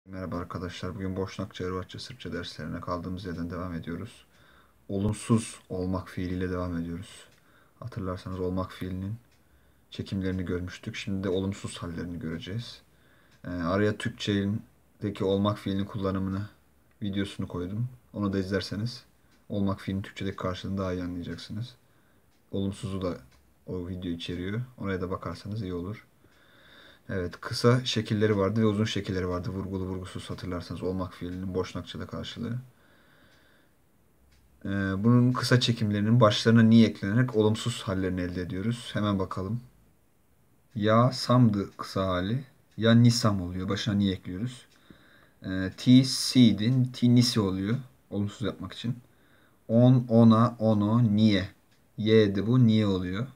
Merhaba arkadaşlar. Bugün Boşnak Çağrıvatçı Sırpça derslerine kaldığımız yerden devam ediyoruz. Olumsuz olmak fiiliyle devam ediyoruz. Hatırlarsanız olmak fiilinin çekimlerini görmüştük. Şimdi de olumsuz hallerini göreceğiz. Araya Türkçe'deki olmak fiilinin kullanımını videosunu koydum. Onu da izlerseniz olmak fiilinin Türkçedeki karşılığını daha iyi anlayacaksınız. Olumsuzu da o video içeriyor. Oraya da bakarsanız iyi olur. Evet, kısa şekilleri vardı ve uzun şekilleri vardı. Vurgulu vurgusuz hatırlarsanız olmak fiilinin Boşnakça'da karşılığı. Bunun kısa çekimlerinin başlarına ni eklenerek olumsuz hallerini elde ediyoruz. Hemen bakalım. Ya samdı kısa hali. Ya nisam oluyor. Başına ni ekliyoruz. Ti si'di. Ti nisi oluyor. Olumsuz yapmak için. On, ona, ono, niye. Y'di bu. Niye oluyor.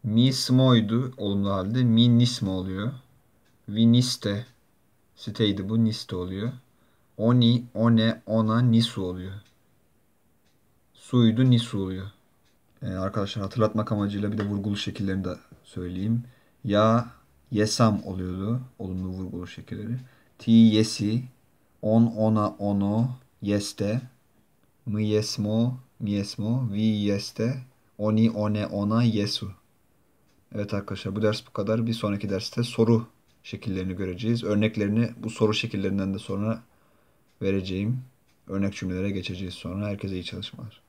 Mi smoydu olumlu halde. Mi nismo oluyor. Vi niste. Siteydi bu. Niste oluyor. Oni, one, ona, nisu oluyor. Suydu, nisu oluyor. Arkadaşlar hatırlatmak amacıyla bir de vurgulu şekillerini de söyleyeyim. Ya, yesam oluyordu. Olumlu vurgulu şekilleri. Ti, yesi. On, ona, ono. Yeste. Mı, yesmo. Mi, yesmo. Vi, yeste. Oni, one, ona, yesu. Evet arkadaşlar bu ders bu kadar. Bir sonraki derste soru şekillerini göreceğiz. Örneklerini bu soru şekillerinden de sonra vereceğim. Örnek cümlelere geçeceğiz sonra. Herkese iyi çalışmalar.